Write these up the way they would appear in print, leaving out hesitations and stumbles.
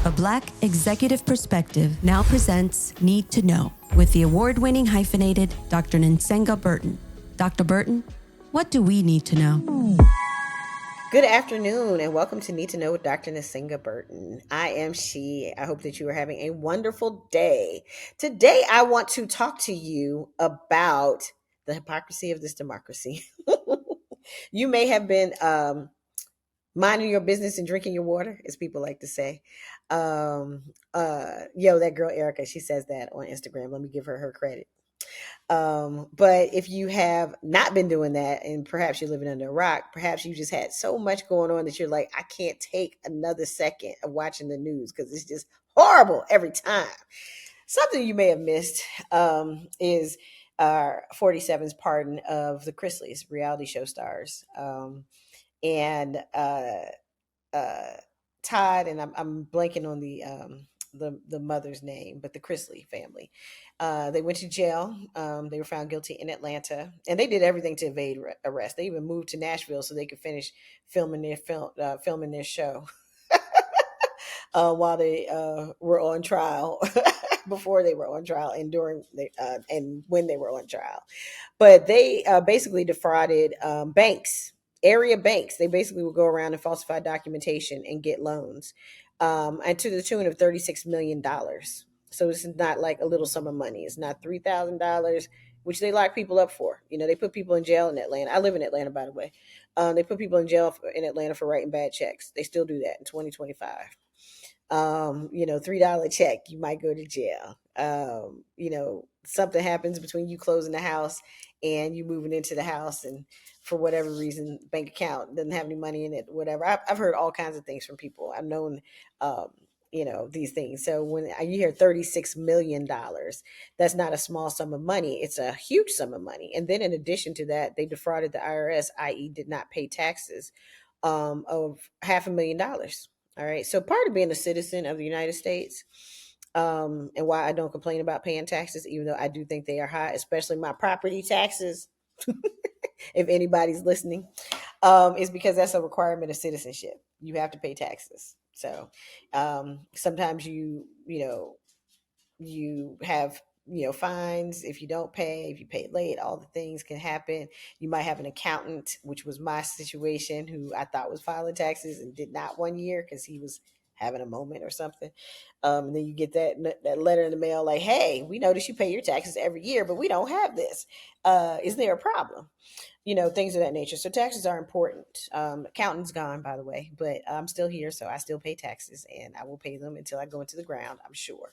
A Black executive perspective now presents Need to Know with the award-winning hyphenated Dr. Nsenga Burton. Dr. Burton, what do we need to know? Good afternoon and welcome to Need to Know with Dr. Nsenga Burton. I am she. I hope that you are having a wonderful day. Today, I want to talk to you about the hypocrisy of this democracy. You may have been minding your business and drinking your water, as people like to say. That girl Erica, she says that on Instagram. Let me give her credit. But if you have not been doing that and perhaps you're living under a rock, perhaps you just had so much going on that you're like, I can't take another second of watching the news because it's just horrible every time. Something you may have missed is 47's pardon of the Chrisleys, reality show stars. And Todd, and I'm blanking on the mother's name, but the Chrisley family. They went to jail. They were found guilty in Atlanta, and they did everything to evade arrest. They even moved to Nashville so they could finish filming their show while they were on trial, before they were on trial, and and when they were on trial. But they basically defrauded banks, area banks. They basically would go around and falsify documentation and get loans, and to the tune of $36 million. So it's not like a little sum of money. It's not $3,000, which they lock people up for. You know, they put people in jail in Atlanta. I live in Atlanta, by the way. They put people in jail in Atlanta for writing bad checks. They still do that in 2025. $3 check, you might go to jail. Something happens between you closing the house and you moving into the house, and for whatever reason, bank account doesn't have any money in it, whatever. I've heard all kinds of things from people. I've known, these things. So when you hear $36 million, that's not a small sum of money. It's a huge sum of money. And then in addition to that, they defrauded the IRS, i.e. did not pay taxes, of $500,000. All right. So part of being a citizen of the United States, and why I don't complain about paying taxes, even though I do think they are high, especially my property taxes, if anybody's listening, is because that's a requirement of citizenship. You have to pay taxes. So sometimes you have fines if you don't pay, if you pay late, all the things can happen. You might have an accountant, which was my situation, who I thought was filing taxes and did not one year because he was having a moment or something. And then you get that letter in the mail like, hey, we notice you pay your taxes every year, but we don't have this. Is there a problem? Things of that nature. So taxes are important. Accountant's gone, by the way, but I'm still here, so I still pay taxes, and I will pay them until I go into the ground, I'm sure.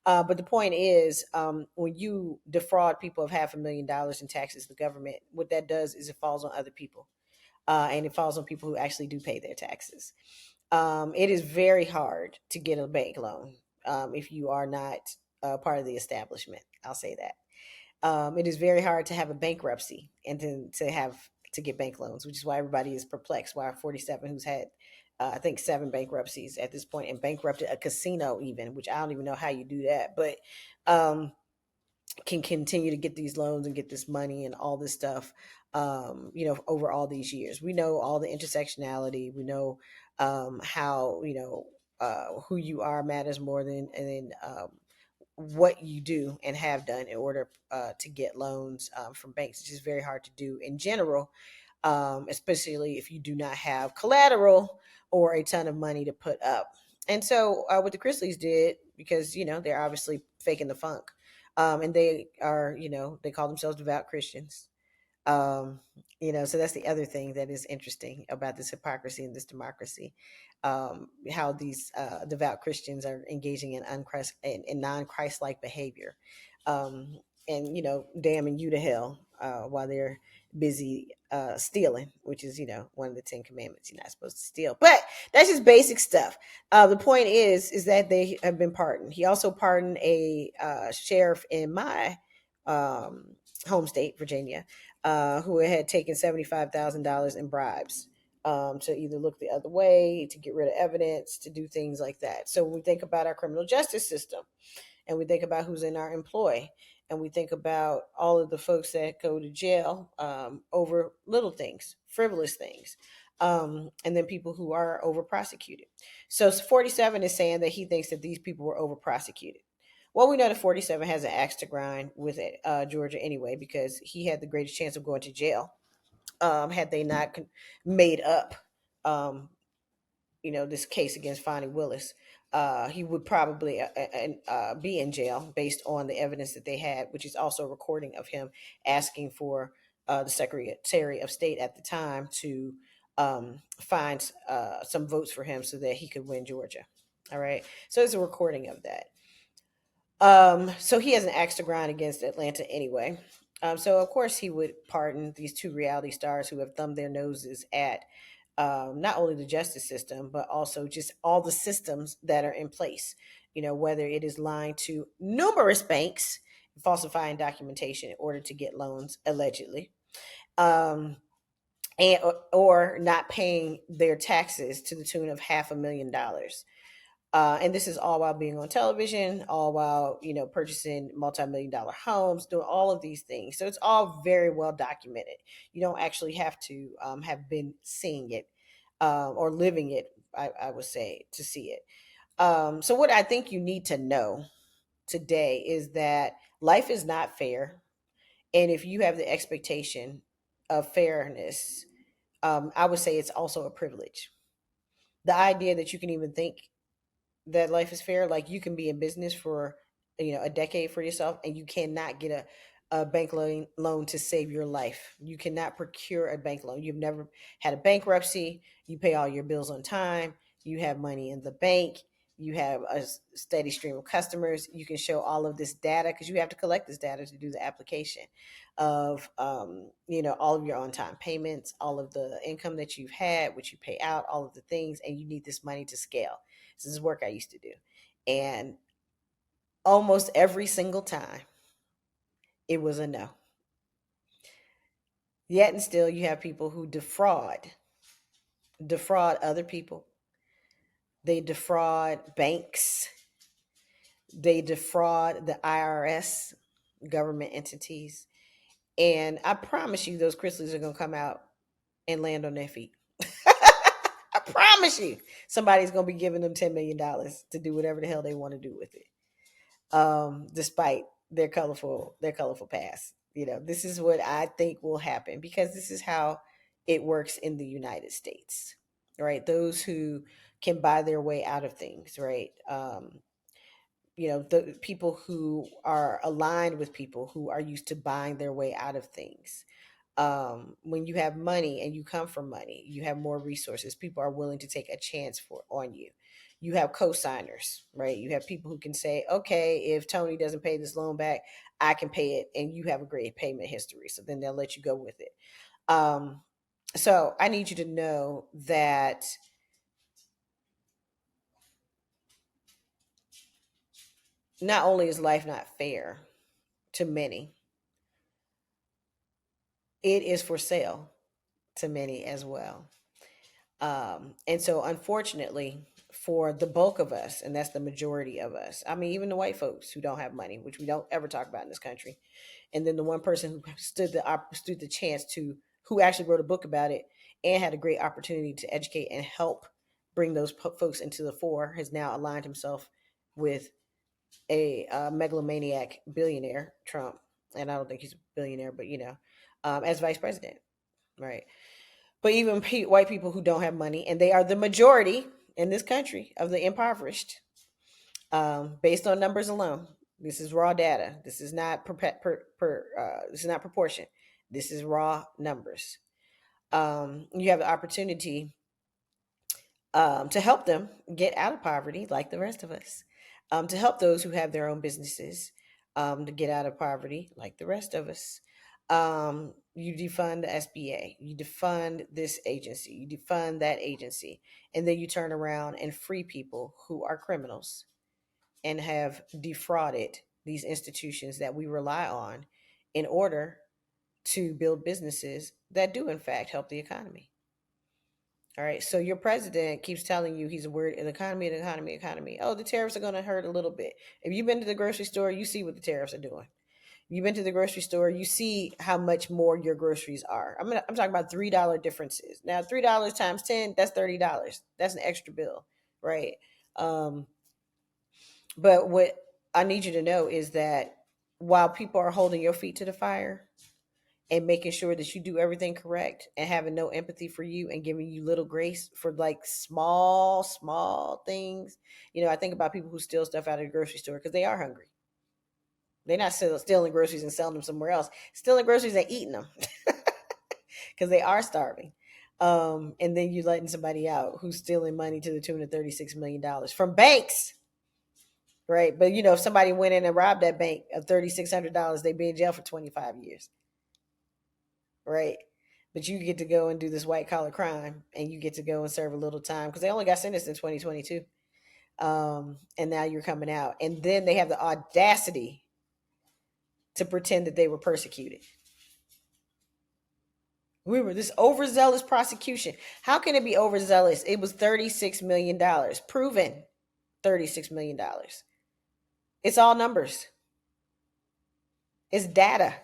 But the point is, when you defraud people of $500,000 in taxes, the government, what that does is it falls on other people, and it falls on people who actually do pay their taxes. It is very hard to get a bank loan if you are not part of the establishment. I'll say that. It is very hard to have a bankruptcy and to get bank loans, which is why everybody is perplexed. Why 47, who's had, I think, 7 bankruptcies at this point, and bankrupted a casino even, which I don't even know how you do that, but can continue to get these loans and get this money and all this stuff, over all these years. We know all the intersectionality. We know how, who you are matters more than, what you do and have done in order to get loans from banks. It's just very hard to do in general, especially if you do not have collateral or a ton of money to put up. And so what the Chrisleys did, because, they're obviously faking the funk, and they are, they call themselves devout Christians. So that's the other thing that is interesting about this hypocrisy and this democracy, how these devout Christians are engaging in non-Christ-like behavior, and damning you to hell while they're busy stealing, which is one of the 10 commandments. You're not supposed to steal, but that's just basic stuff. The point is that they have been pardoned. He also pardoned a sheriff in my home state, Virginia, who had taken $75,000 in bribes, to either look the other way, to get rid of evidence, to do things like that. So when we think about our criminal justice system, and we think about who's in our employ, and we think about all of the folks that go to jail over little things, frivolous things, and then people who are over prosecuted. So 47 is saying that he thinks that these people were over prosecuted. Well, we know that 47 has an axe to grind with it, Georgia anyway, because he had the greatest chance of going to jail had they not made up, um, this case against Fonnie Willis. He would probably be in jail based on the evidence that they had, which is also a recording of him asking for the Secretary of State at the time to find some votes for him so that he could win Georgia. All right. So it's a recording of that. So he has an axe to grind against Atlanta anyway. So of course he would pardon these two reality stars who have thumbed their noses at not only the justice system, but also just all the systems that are in place. Whether it is lying to numerous banks, falsifying documentation in order to get loans, allegedly, um, and or not paying their taxes to the tune of $500,000. And this is all while being on television, all while, purchasing multi-million-dollar homes, doing all of these things. So it's all very well documented. You don't actually have to have been seeing it or living it, I would say, to see it. So what I think you need to know today is that life is not fair. And if you have the expectation of fairness, I would say it's also a privilege. The idea that you can even think that life is fair. Like, you can be in business for a decade for yourself, and you cannot get a bank loan to save your life. You cannot procure a bank loan. You've never had a bankruptcy. You pay all your bills on time. You have money in the bank. You have a steady stream of customers. You can show all of this data, because you have to collect this data to do the application of all of your on-time payments, all of the income that you've had, which you pay out, all of the things, and you need this money to scale. This is work I used to do. And almost every single time, it was a no. Yet and still, you have people who defraud other people. They defraud banks. They defraud the IRS, government entities. And I promise you, those Chrisleys are going to come out and land on their feet. I promise you, somebody's going to be giving them $10 million to do whatever the hell they want to do with it. Despite their colorful past. This is what I think will happen, because this is how it works in the United States, right? Those who can buy their way out of things, right? The people who are aligned with people who are used to buying their way out of things. When you have money and you come from money, you have more resources. People are willing to take a chance on you. You have co-signers, right? You have people who can say, okay, if Tony doesn't pay this loan back, I can pay it, and you have a great payment history. So then they'll let you go with it. So I need you to know that not only is life not fair to many, it is for sale to many as well. And so, unfortunately, for the bulk of us, and that's the majority of us, I mean, even the white folks who don't have money, which we don't ever talk about in this country, and then the one person who stood the chance to, who actually wrote a book about it and had a great opportunity to educate and help bring those folks into the fore, has now aligned himself with a megalomaniac billionaire, Trump, and I don't think he's a billionaire, but as vice president, right? But even white people who don't have money, and they are the majority in this country of the impoverished, based on numbers alone. This is raw data. This is not this is not proportion. This is raw numbers. You have the opportunity to help them get out of poverty, like the rest of us. To help those who have their own businesses to get out of poverty, like the rest of us. You defund the SBA, you defund this agency, you defund that agency, and then you turn around and free people who are criminals and have defrauded these institutions that we rely on in order to build businesses that do in fact help the economy. All right, so your president keeps telling you he's worried in the economy. Oh, the tariffs are going to hurt a little bit. If you've been to the grocery store, you see what the tariffs are doing. You've been to the grocery store, you see how much more your groceries are. I'm talking about $3 differences. Now, $3 times 10, that's $30. That's an extra bill, right? But what I need you to know is that while people are holding your feet to the fire and making sure that you do everything correct and having no empathy for you and giving you little grace for like small things, I think about people who steal stuff out of the grocery store because they are hungry. They're not stealing groceries and selling them somewhere else. Stealing groceries and eating them because they are starving. And then you're letting somebody out who's stealing money to the tune of $36 million from banks. Right. But, if somebody went in and robbed that bank of $3,600, they'd be in jail for 25 years. Right. But you get to go and do this white collar crime and you get to go and serve a little time because they only got sentenced in 2022. And now you're coming out. And then they have the audacity to pretend that they were persecuted. We were this overzealous prosecution. How can it be overzealous? It was $36 million, proven $36 million. It's all numbers. It's data.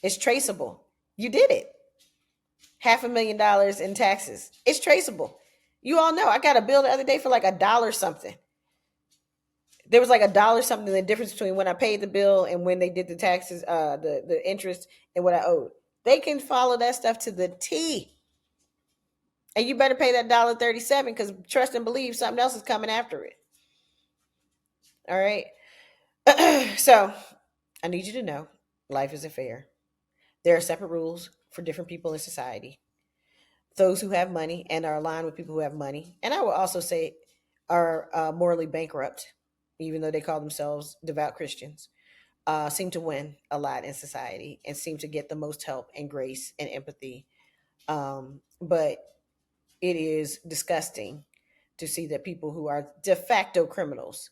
It's traceable. You did it. $500,000 in taxes. It's traceable. You all know. I got a bill the other day for like $1 something. There was like $1 something, the difference between when I paid the bill and when they did the taxes, the interest and what I owed. They can follow that stuff to the T. And you better pay that $1.37 because trust and believe something else is coming after it. All right. So I need you to know life isn't fair. There are separate rules for different people in society. Those who have money and are aligned with people who have money, and I will also say are morally bankrupt, even though they call themselves devout Christians, seem to win a lot in society and seem to get the most help and grace and empathy. But it is disgusting to see that people who are de facto criminals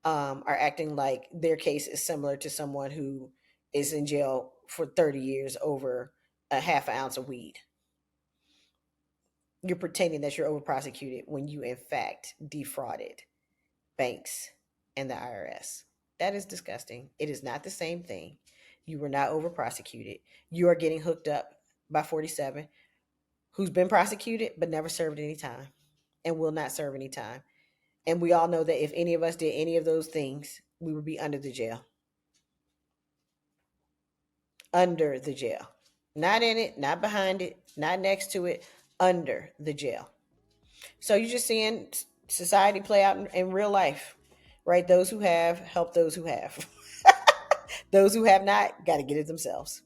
are acting like their case is similar to someone who is in jail for 30 years over a half an ounce of weed. You're pretending that you're over prosecuted when you in fact defrauded banks and the IRS. That is disgusting. It is not the same thing. You were not over prosecuted. You are getting hooked up by 47, who's been prosecuted but never served any time and will not serve any time. And we all know that if any of us did any of those things, we would be under the jail. Under the jail. Not in it, not behind it, not next to it, under the jail. So you're just seeing society play out in real life, right? Those who have help those who have. Those who have not got to get it themselves.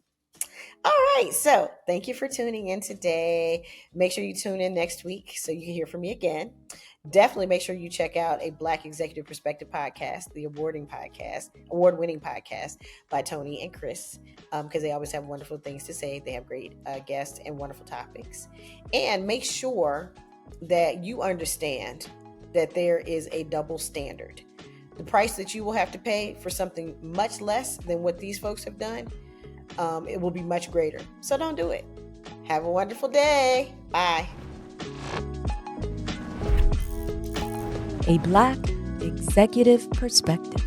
All right. So thank you for tuning in today. Make sure you tune in next week so you can hear from me again. Definitely make sure you check out a Black Executive Perspective podcast, the award-winning podcast by Tony and Chris, because they always have wonderful things to say. They have great guests and wonderful topics. And make sure that you understand that there is a double standard. The price that you will have to pay for something much less than what these folks have done, it will be much greater. So don't do it. Have a wonderful day. Bye. A Black Executive Perspective.